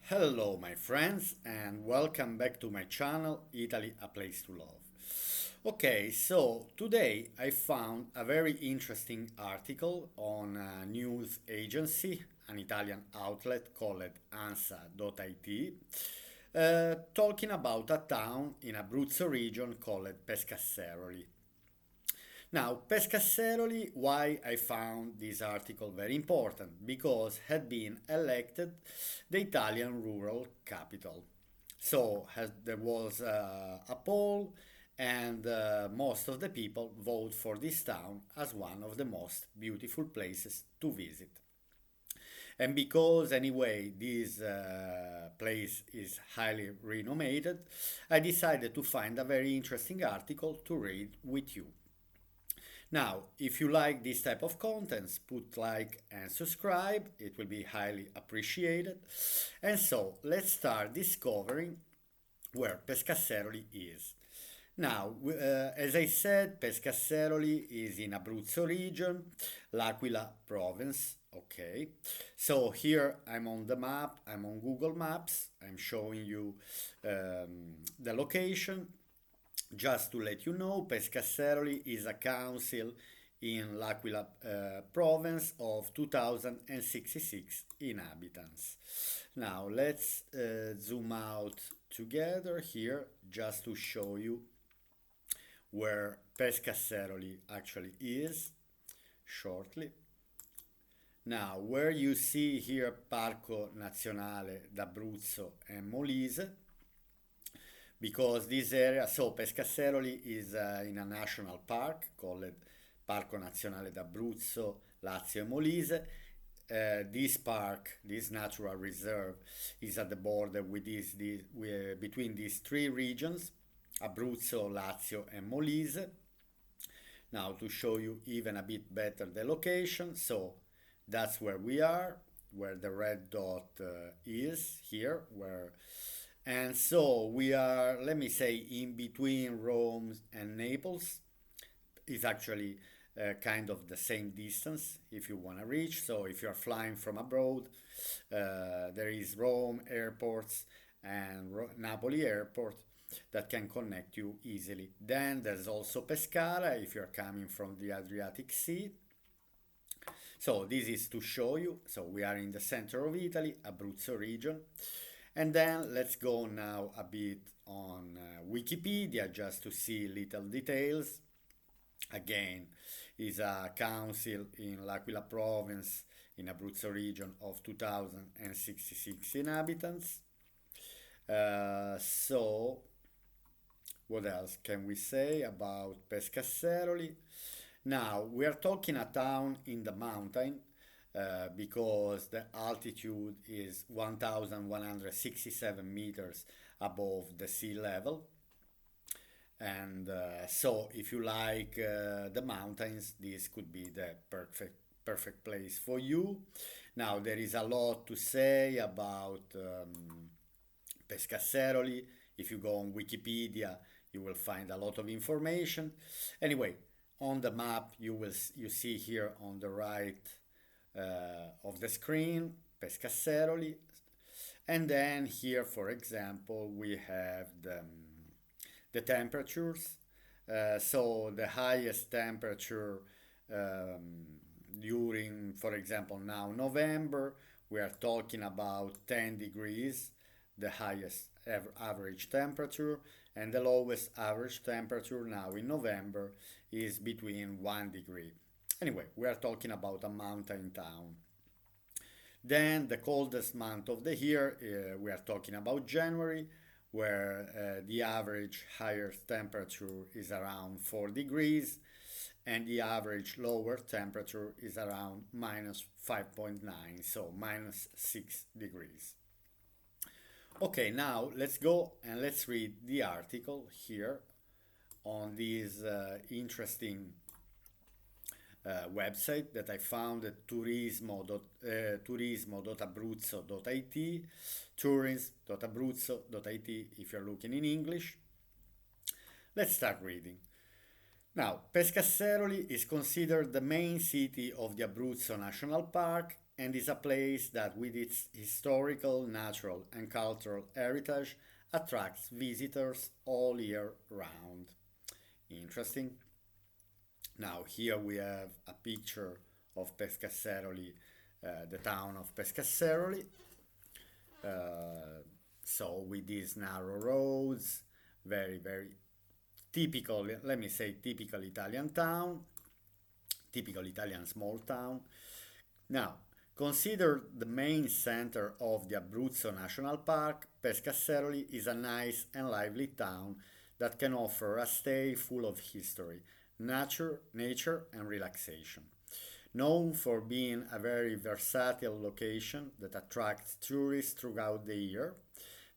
Hello, my friends, and welcome back to my channel, Italy, a place to love. Okay, so today I found a very interesting article on a news agency, an Italian outlet called Ansa.it, talking about a town in Abruzzo region called Pescasseroli. Now, Pescasseroli, why I found this article very important? Because had been elected the Italian rural capital. There was a poll, and most of the people vote for this town as one of the most beautiful places to visit. And because anyway this place is highly renowned, I decided to find a very interesting article to read with you. Now, if you like this type of contents, put like and subscribe. It will be highly appreciated. And so, let's start discovering where Pescasseroli is. Now, as I said, Pescasseroli is in Abruzzo region, L'Aquila province. Okay, so here I'm on the map, I'm on Google Maps, I'm showing you the location. Just to let you know, Pescasseroli is a council in L'Aquila province of 2066 inhabitants. Now let's zoom out together here just to show you where Pescasseroli actually is shortly. Now, where you see here Parco Nazionale d'Abruzzo and Molise, because this area, so Pescasseroli is in a national park called Parco Nazionale d'Abruzzo, Lazio e Molise. This park, this natural reserve, is at the border with between these three regions, Abruzzo, Lazio and Molise. Now to show you even a bit better the location, so that's where we are, where the red dot is here, and so we are, let me say, in between Rome and Naples. It's actually kind of the same distance if you want to reach. So if you're flying from abroad, there is Rome airports and Napoli airport that can connect you easily. Then there's also Pescara if you're coming from the Adriatic Sea. So this is to show you. So we are in the center of Italy, Abruzzo region. And then let's go now a bit on Wikipedia just to see little details. Again, is a council in L'Aquila province in Abruzzo region of 2066 inhabitants. So, what else can we say about Pescasseroli? Now, we are talking a town in the mountain because the altitude is 1,167 meters above the sea level. And so if you like the mountains, this could be the perfect place for you. Now, there is a lot to say about Pescasseroli. If you go on Wikipedia, you will find a lot of information. Anyway, on the map, you see here on the right of the screen, Pescasseroli. And then here, for example, we have the temperatures. So the highest temperature during, for example, now November, we are talking about 10 degrees, the highest average temperature, and the lowest average temperature now in November is between 1 degree. Anyway, we are talking about a mountain town. Then the coldest month of the year, we are talking about January, where the average higher temperature is around 4 degrees and the average lower temperature is around minus 5.9, so minus 6 degrees. Okay, now let's go and let's read the article here on this interesting website that I found at Turismo.abruzzo.it, tourism.abruzzo.it if you're looking in English. Let's start reading. Now, Pescasseroli is considered the main city of the Abruzzo National Park and is a place that, with its historical, natural, and cultural heritage, attracts visitors all year round. Interesting. Now, here we have a picture of Pescasseroli, the town of Pescasseroli. Uh, so, with these narrow roads, very, very typical, let me say, typical Italian town, typical Italian small town. Now, considered the main center of the Abruzzo National Park, Pescasseroli is a nice and lively town that can offer a stay full of history, nature and relaxation. Known for being a very versatile location that attracts tourists throughout the year,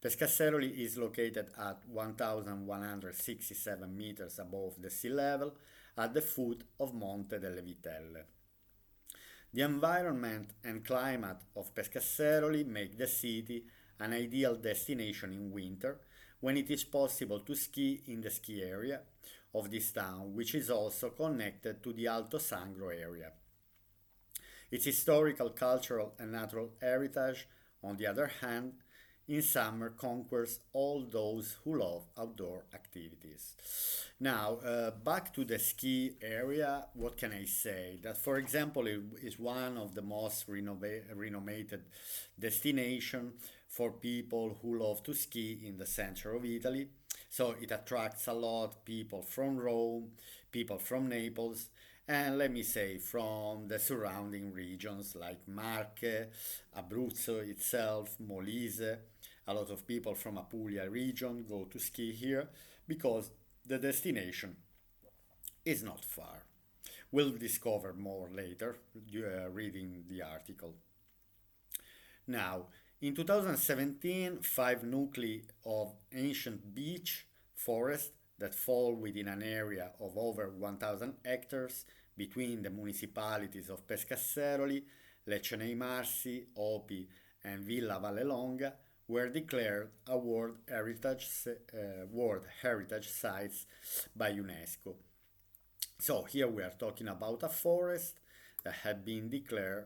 Pescasseroli is located at 1,167 meters above the sea level at the foot of Monte delle Vitelle. The environment and climate of Pescasseroli make the city an ideal destination in winter when it is possible to ski in the ski area of this town, which is also connected to the Alto Sangro area. Its historical, cultural, and natural heritage, on the other hand, in summer conquers all those who love outdoor activities. Now, back to the ski area, what can I say? That, for example, it is one of the most renowned destination for people who love to ski in the center of Italy. So it attracts a lot people from Rome, people from Naples, and let me say from the surrounding regions like Marche, Abruzzo itself, Molise. A lot of people from Apulia region go to ski here because the destination is not far. We'll discover more later reading the article. Now, in 2017, five nuclei of ancient beech forest that fall within an area of over 1,000 hectares between the municipalities of Pescasseroli, Lecce nei Marsi, Opi, and Villa Vallelonga were declared a World Heritage Sites by UNESCO. So here we are talking about a forest that had been declared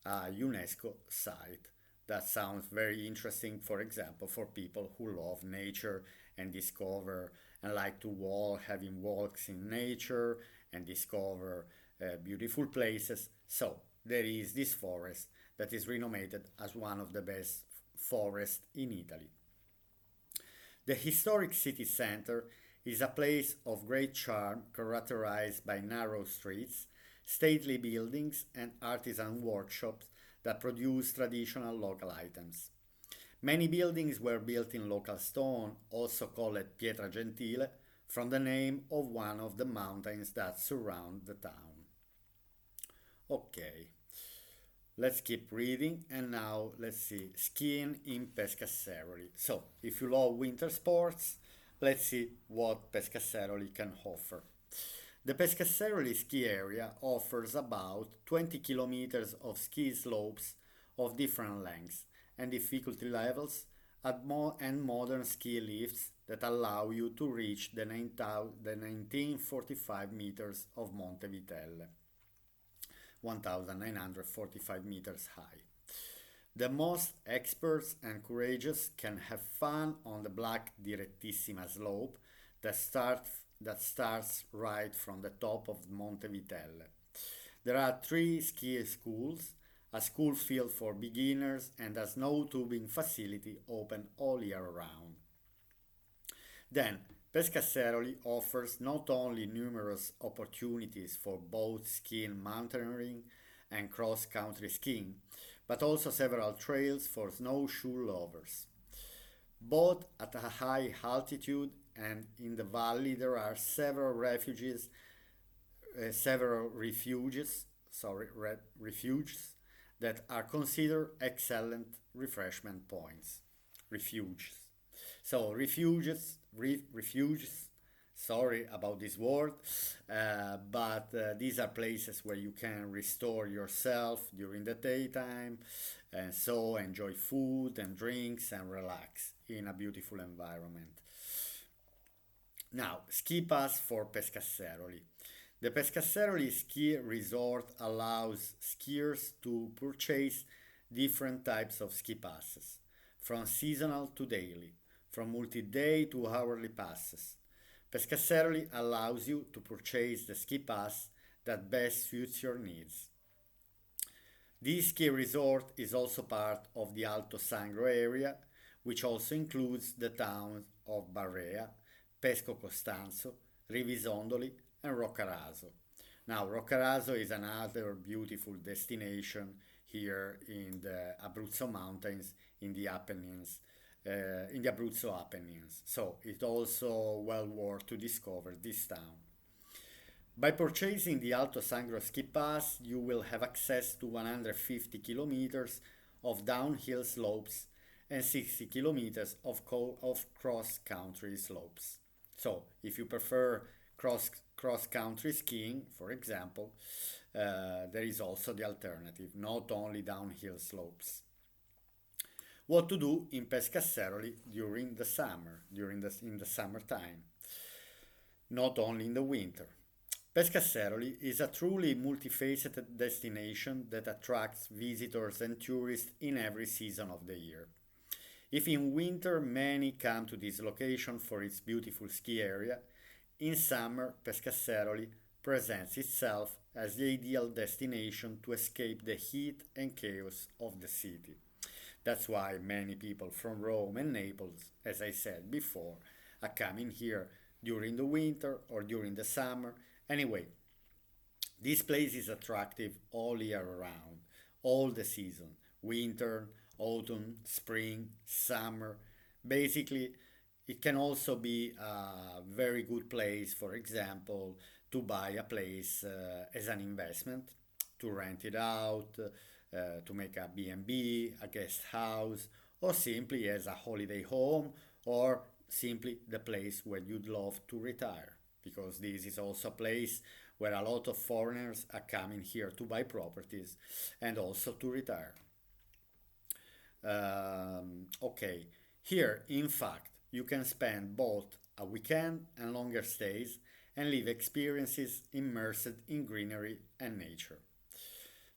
a UNESCO site. That sounds very interesting, for example, for people who love nature and discover and like to walk, having walks in nature and discover beautiful places. So there is this forest that is renowned as one of the best forests in Italy. The historic city center is a place of great charm characterized by narrow streets, stately buildings, and artisan workshops that produce traditional local items. Many buildings were built in local stone, also called Pietra Gentile, from the name of one of the mountains that surround the town. Okay, let's keep reading, and now let's see skiing in Pescasseroli. So, if you love winter sports, let's see what Pescasseroli can offer. The Pescasseroli ski area offers about 20 kilometers of ski slopes of different lengths and difficulty levels and modern ski lifts that allow you to reach the 1945 meters of Monte Vitelle, 1945 meters high. The most experts and courageous can have fun on the black Direttissima slope that starts right from the top of Monte Vitelle. There are three ski schools, a school field for beginners, and a snow tubing facility open all year round. Then, Pescasseroli offers not only numerous opportunities for both skiing, mountaineering, and cross-country skiing, but also several trails for snowshoe lovers. Both at a high altitude and in the valley there are refuges that are considered excellent refreshment points. Refuges. So refuges. Sorry about this word, but these are places where you can restore yourself during the daytime, and so enjoy food and drinks and relax in a beautiful environment. Now, ski pass for Pescasseroli. The Pescasseroli ski resort allows skiers to purchase different types of ski passes, from seasonal to daily, from multi-day to hourly passes. Pescasseroli allows you to purchase the ski pass that best suits your needs. This ski resort is also part of the Alto Sangro area, which also includes the towns of Barrea, Pesco Costanzo, Rivisondoli, and Roccaraso. Now, Roccaraso is another beautiful destination here in the Abruzzo Mountains in the Apennines, in the Abruzzo Apennines. So it's also well worth to discover this town. By purchasing the Alto Sangro ski pass, you will have access to 150 kilometers of downhill slopes and 60 kilometers of cross-country slopes. So, if you prefer cross-country skiing, for example, there is also the alternative, not only downhill slopes. What to do in Pescasseroli during the summer, in the summertime, not only in the winter. Pescasseroli is a truly multifaceted destination that attracts visitors and tourists in every season of the year. If in winter many come to this location for its beautiful ski area, in summer Pescasseroli presents itself as the ideal destination to escape the heat and chaos of the city. That's why many people from Rome and Naples, as I said before, are coming here during the winter or during the summer. Anyway, this place is attractive all year round, all the season, winter, autumn, spring, summer. Basically, it can also be a very good place, for example, to buy a place as an investment, to rent it out, to make a B&B, a guest house, or simply as a holiday home, or simply the place where you'd love to retire, because this is also a place where a lot of foreigners are coming here to buy properties and also to retire. Okay, here, in fact, you can spend both a weekend and longer stays and live experiences immersed in greenery and nature.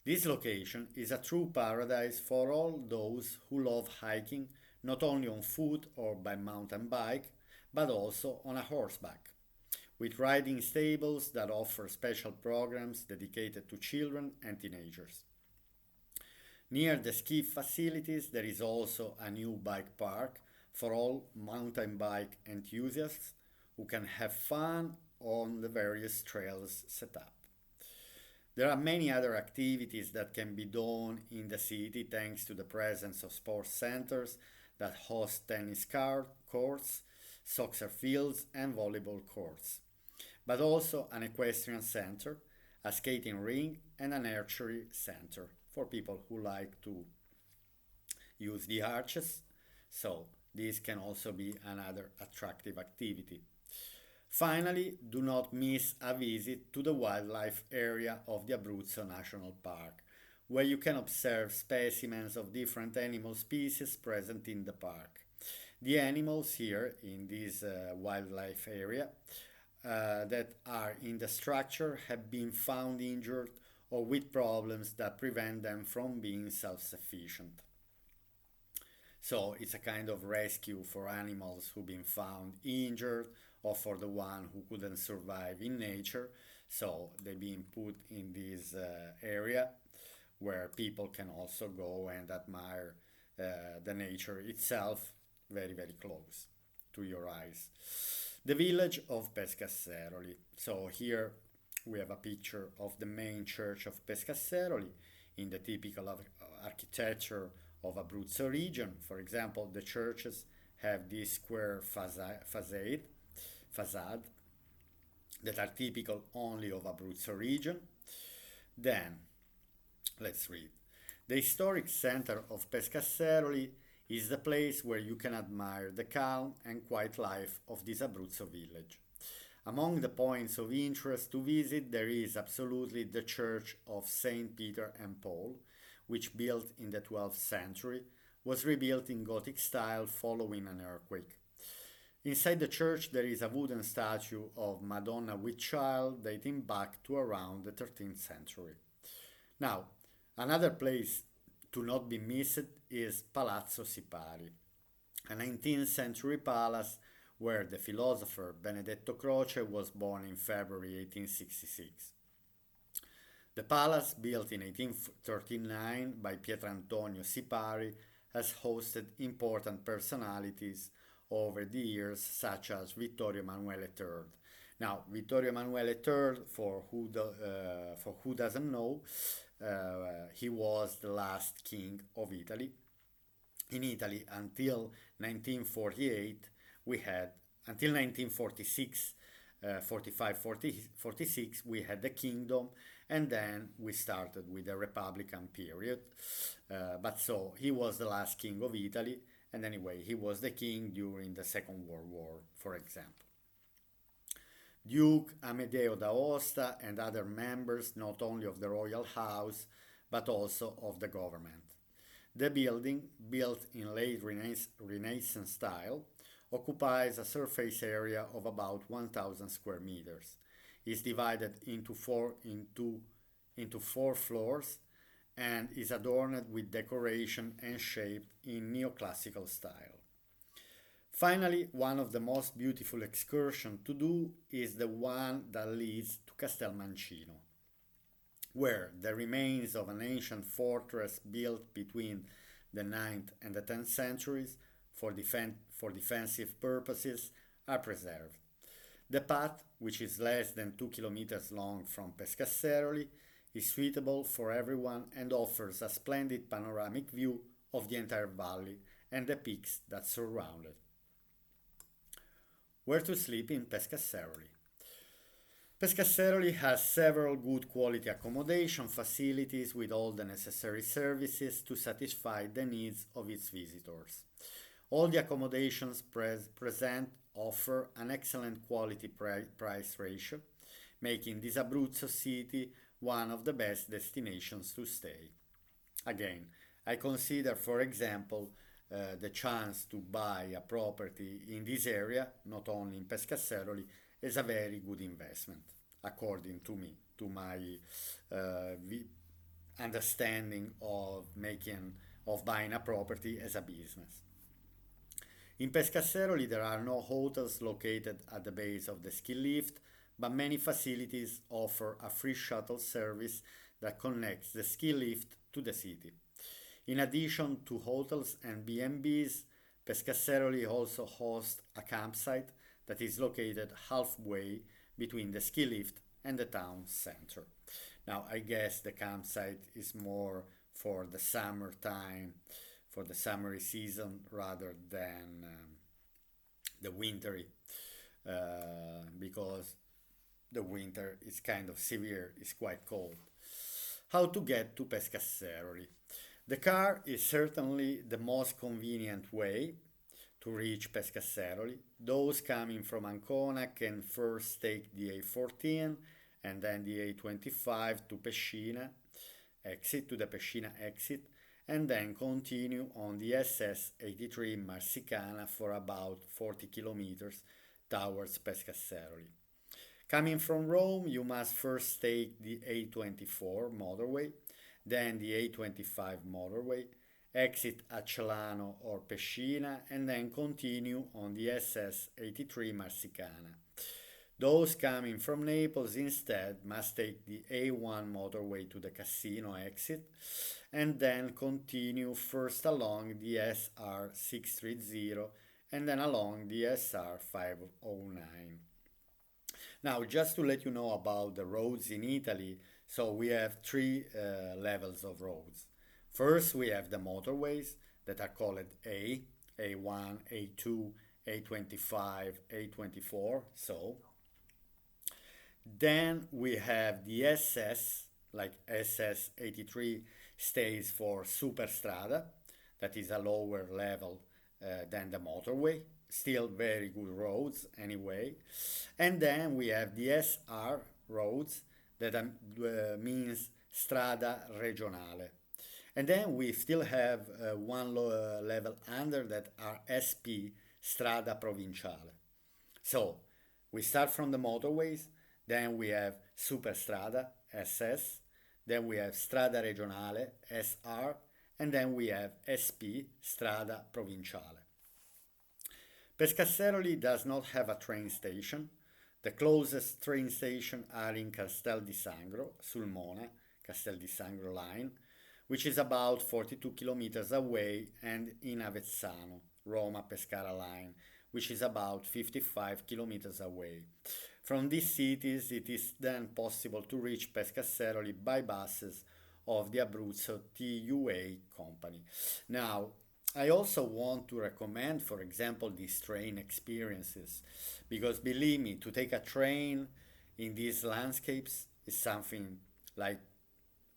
This location is a true paradise for all those who love hiking not only on foot or by mountain bike, but also on a horseback, with riding stables that offer special programs dedicated to children and teenagers. Near the ski facilities, there is also a new bike park for all mountain bike enthusiasts who can have fun on the various trails set up. There are many other activities that can be done in the city thanks to the presence of sports centers that host courts, soccer fields, and volleyball courts, but also an equestrian center, a skating ring, and an archery center for people who like to use the arches. So, this can also be another attractive activity. Finally, do not miss a visit to the wildlife area of the Abruzzo National Park, where you can observe specimens of different animal species present in the park. The animals here in this wildlife area that are in the structure have been found injured or with problems that prevent them from being self-sufficient. So it's a kind of rescue for animals who've been found injured or for the one who couldn't survive in nature. So they've been put in this area where people can also go and admire the nature itself very, very close to your eyes. The village of Pescasseroli. So here we have a picture of the main church of Pescasseroli in the typical architecture of Abruzzo region. For example, the churches have this square facade that are typical only of Abruzzo region. Then, let's read. The historic center of Pescasseroli is the place where you can admire the calm and quiet life of this Abruzzo village. Among the points of interest to visit, there is absolutely the Church of Saint Peter and Paul, which, built in the 12th century, was rebuilt in Gothic style following an earthquake. Inside the church, there is a wooden statue of Madonna with Child dating back to around the 13th century. Now, another place to not be missed is Palazzo Sipari, a 19th century palace where the philosopher Benedetto Croce was born in February 1866. The palace, built in 1839 by Pietrantonio Sipari, has hosted important personalities over the years, such as Vittorio Emanuele III. Now, Vittorio Emanuele III, for who doesn't know, he was the last king of Italy. In Italy, until 1948, we had until 1946, 45, 40, 46, we had the kingdom, and then we started with the Republican period. But so he was the last king of Italy, and anyway, he was the king during the Second World War, for example. Duke Amedeo d'Aosta and other members not only of the royal house but also of the government. The building, built in late Renaissance style, occupies a surface area of about 1,000 square meters. Is divided into four floors and is adorned with decoration and shaped in neoclassical style. Finally, one of the most beautiful excursions to do is the one that leads to Castelmancino, where the remains of an ancient fortress built between the 9th and the 10th centuries for defensive purposes are preserved. The path, which is less than 2 kilometers long from Pescasseroli, is suitable for everyone and offers a splendid panoramic view of the entire valley and the peaks that surround it. Where to sleep in Pescasseroli? Pescasseroli has several good quality accommodation facilities with all the necessary services to satisfy the needs of its visitors. All the accommodations present offer an excellent quality price ratio, making this Abruzzo city one of the best destinations to stay. Again, I consider, for example, the chance to buy a property in this area, not only in Pescasseroli, is a very good investment, according to me, to my understanding of buying a property as a business. In Pescasseroli, there are no hotels located at the base of the ski lift, but many facilities offer a free shuttle service that connects the ski lift to the city. In addition to hotels and B&Bs, Pescasseroli also hosts a campsite that is located halfway between the ski lift and the town center. Now, I guess the campsite is more for the summertime, for the summery season, rather than the wintry, because the winter is kind of severe, it's quite cold. How to get to Pescasseroli? The car is certainly the most convenient way to reach Pescasseroli. Those coming from Ancona can first take the A14 and then the A25 to Pescina exit, to the Pescina exit, and then continue on the SS83 Marsicana for about 40 kilometers towards Pescasseroli. Coming from Rome, you must first take the A24 motorway, then the A25 motorway, exit at Celano or Pescina, and then continue on the SS83 Marsicana. Those coming from Naples instead must take the A1 motorway to the Cassino exit and then continue first along the SR 630 and then along the SR 509. Now, just to let you know about the roads in Italy, so we have three levels of roads. First, we have the motorways that are called A1, A2, A25, A24, so. Then we have the SS, like SS83 stays for Superstrada, that is a lower level than the motorway, still very good roads anyway. And then we have the SR roads, that means Strada Regionale. And then we still have one level under that are SP strada provinciale. So we start from the motorways, then we have Superstrada, SS, then we have Strada Regionale, SR, and then we have SP, Strada Provinciale. Pescasseroli does not have a train station. The closest train station are in Castel di Sangro, Sulmona, Castel di Sangro line, which is about 42 kilometers away, and in Avezzano, Roma-Pescara line, which is about 55 kilometers away. From these cities, it is then possible to reach Pescasseroli by buses of the Abruzzo TUA company. Now, I also want to recommend, for example, these train experiences, because believe me, to take a train in these landscapes is something like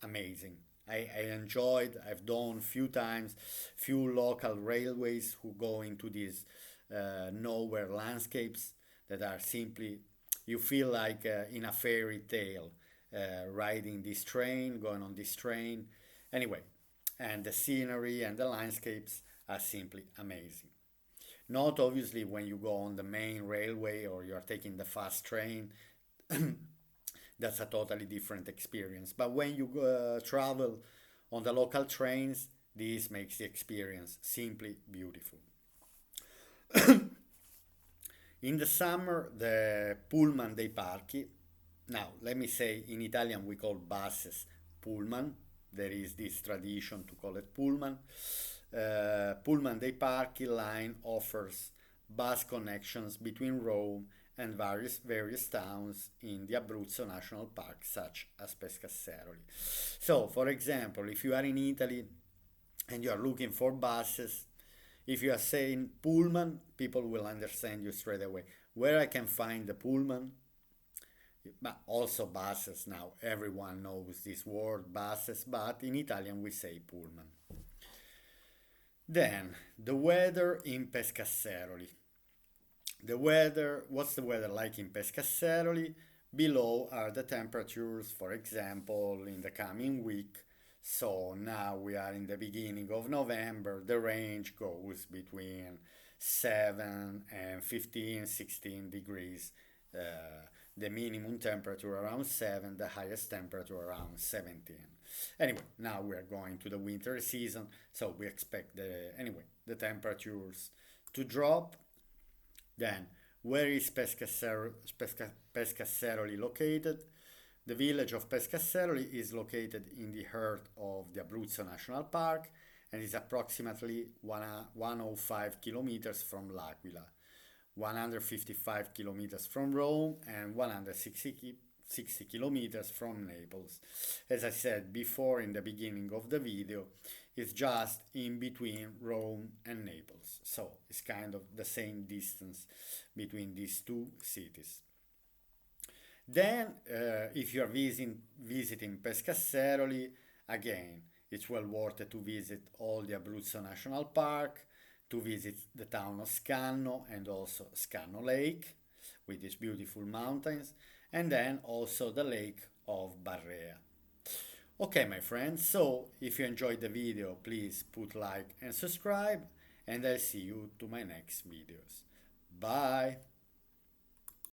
amazing. I enjoyed, I've done few times, few local railways who go into these nowhere landscapes that are simply, you feel like in a fairy tale, riding this train, going on this train. Anyway, and the scenery and the landscapes are simply amazing. Not obviously when you go on the main railway or you are taking the fast train, that's a totally different experience. But when you travel on the local trains, this makes the experience simply beautiful. In the summer, the pullman dei parchi, now let me say in Italian we call buses pullman. There is this tradition to call it pullman. Pullman dei Parchi line offers bus connections between Rome and various towns in the Abruzzo National Park, such as Pescasseroli. So, for example, if you are in Italy and you are looking for buses, if you are saying pullman, people will understand you straight away. Where I can find the pullman? But also buses now. Everyone knows this word, buses, but in Italian we say pullman. Then, the weather in Pescasseroli. What's the weather like in Pescasseroli? Below are the temperatures, for example, in the coming week. So now we are in the beginning of November. The range goes between 7 and 15, 16 degrees. The minimum temperature around 7, the highest temperature around 17. Anyway, now we are going to the winter season, so we expect the temperatures to drop. Then, where is Pescasseroli located? The village of Pescasseroli is located in the heart of the Abruzzo National Park and is approximately 105 kilometers from L'Aquila, 155 kilometers from Rome, and 160 kilometers from Naples. As I said before in the beginning of the video, it's just in between Rome and Naples. So it's kind of the same distance between these two cities. Then, if you are visiting Pescasseroli, again, it's well worth it to visit all the Abruzzo National Park, to visit the town of Scanno and also Scanno Lake with its beautiful mountains, and then also the lake of Barrea. Okay, my friends, so if you enjoyed the video, please put like and subscribe, and I'll see you to my next videos. Bye!